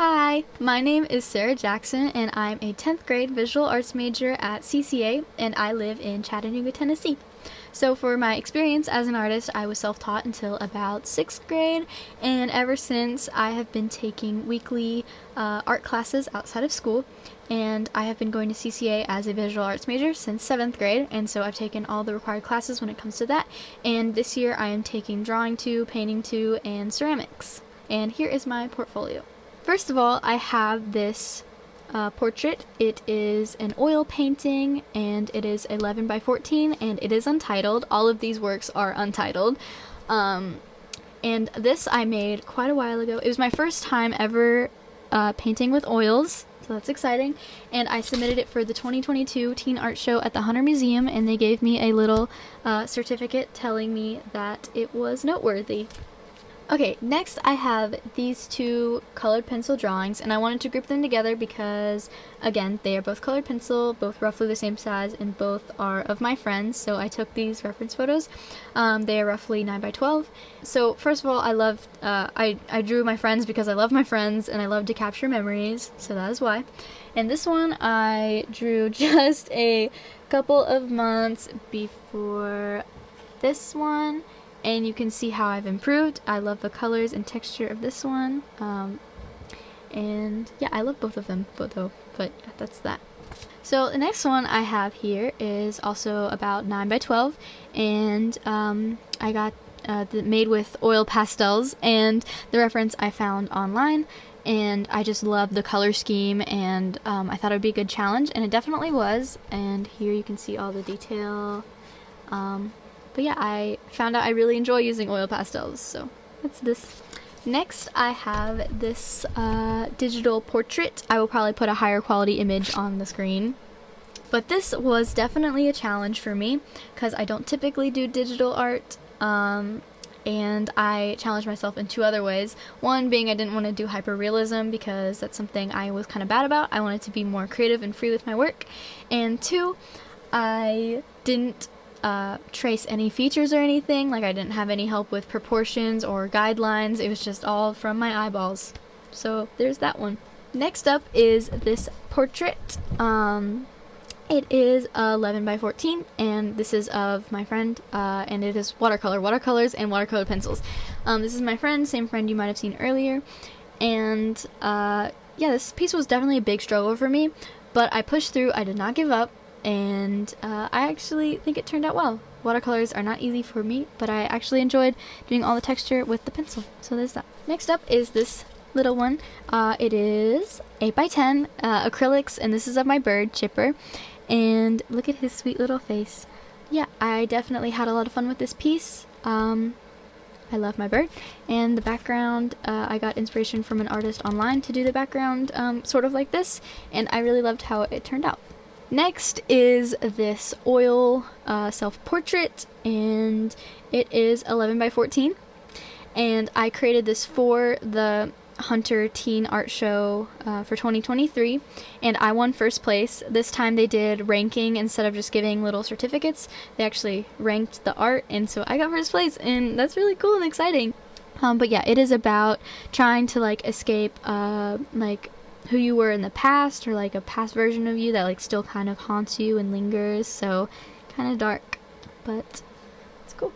Hi, my name is Sarah Jackson, and I'm a 10th grade visual arts major at CCA, and I live in Chattanooga, Tennessee. So for my experience as an artist, I was self-taught until about 6th grade, and ever since I have been taking weekly art classes outside of school, and I have been going to CCA as a visual arts major since 7th grade, and so I've taken all the required classes when it comes to that, and this year I am taking drawing 2, painting 2, and ceramics. And here is my portfolio. First of all, I have this portrait. It is an oil painting, and it is 11 by 14, and it is untitled. All of these works are untitled. And this I made quite a while ago. It was my first time ever painting with oils, so that's exciting. And I submitted it for the 2022 Teen Art Show at the Hunter Museum, and they gave me a little certificate telling me that it was noteworthy. Okay, next I have these two colored pencil drawings, and I wanted to group them together because, again, they are both colored pencil, both roughly the same size, and both are of my friends, so I took these reference photos. They are roughly 9 by 12. So first of all, I drew my friends because I love my friends, and I love to capture memories, so that is why. And this one I drew just a couple of months before this one. And you can see how I've improved. I love the colors and texture of this one. And yeah, I love both of them, but that's that. So the next one I have here is also about 9 by 12, and I got made with oil pastels, and the reference I found online, and I just love the color scheme, and I thought it would be a good challenge, and it definitely was. And here you can see all the detail. But yeah, I found out I really enjoy using oil pastels, so that's this. Next, I have this digital portrait. I will probably put a higher quality image on the screen. But this was definitely a challenge for me, because I don't typically do digital art, and I challenged myself in two other ways. One being I didn't want to do hyperrealism, because that's something I was kind of bad about. I wanted to be more creative and free with my work. And two, I didn't trace any features or anything. Like, I didn't have any help with proportions or guidelines. It was just all from my eyeballs. So there's that one. Next up is this portrait. It is 11 by 14, and this is of my friend, and it is watercolors and watercolor pencils. This is my friend, same friend you might have seen earlier, and yeah, this piece was definitely a big struggle for me, but I pushed through. I did not give up. And I actually think it turned out well. Watercolors are not easy for me, but I actually enjoyed doing all the texture with the pencil, so there's that. Next up is this little one. It is 8 by 10 acrylics, and this is of my bird, Chipper, and look at his sweet little face. Yeah, I definitely had a lot of fun with this piece. I love my bird, and the background, I got inspiration from an artist online to do the background sort of like this, and I really loved how it turned out. Next is this oil self-portrait, and it is 11 by 14, and I created this for the Hunter Teen Art Show for 2023, and I won first place. This time they did ranking instead of just giving little certificates. They actually ranked the art, and so I got first place, and that's really cool and exciting. But yeah, it is about trying to escape who you were in the past, or a past version of you that still kind of haunts you and lingers, so kind of dark, but it's cool.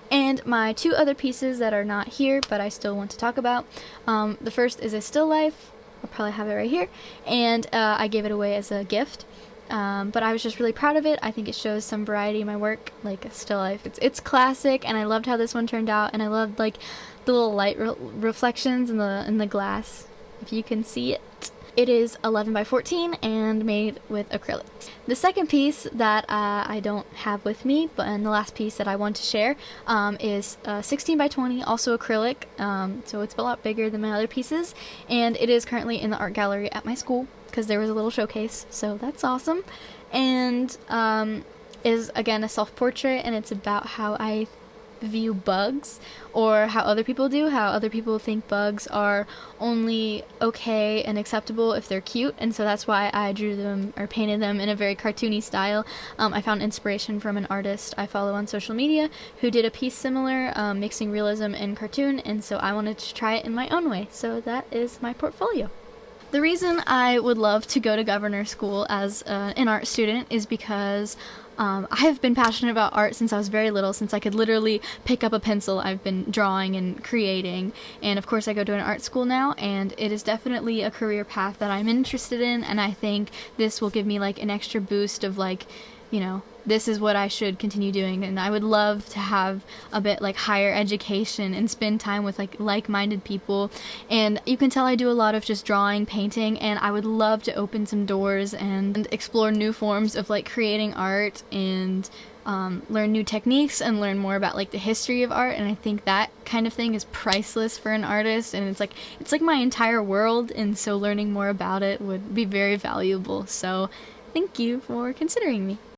And my two other pieces that are not here but I still want to talk about, the first is a still life. I'll probably have it right here, and I gave it away as a gift, but I was just really proud of it. I think it shows some variety in my work, like a still life. It's classic, and I loved how this one turned out, and I loved the little light reflections in the glass, if you can see it. It is 11 by 14 and made with acrylics. The second piece that I don't have with me, and the last piece that I want to share, is 16 by 20, also acrylic, so it's a lot bigger than my other pieces, and it is currently in the art gallery at my school because there was a little showcase, so that's awesome. And is again a self-portrait, and it's about how I view bugs or how other people do, how other people think bugs are only okay and acceptable if they're cute, and so that's why I drew them or painted them in a very cartoony style. I found inspiration from an artist I follow on social media who did a piece similar, mixing realism and cartoon, and so I wanted to try it in my own way. So that is my portfolio. The reason I would love to go to Governor School as an art student is because I have been passionate about art since I was very little, since I could literally pick up a pencil. I've been drawing and creating, and of course I go to an art school now, and it is definitely a career path that I'm interested in, and I think this will give me like an extra boost of like, you know, this is what I should continue doing, and I would love to have a bit like higher education and spend time with like-minded people. And you can tell I do a lot of just drawing, painting, and I would love to open some doors and explore new forms of like creating art and learn new techniques and learn more about like the history of art. And I think that kind of thing is priceless for an artist, and it's like my entire world, and so learning more about it would be very valuable. So thank you for considering me.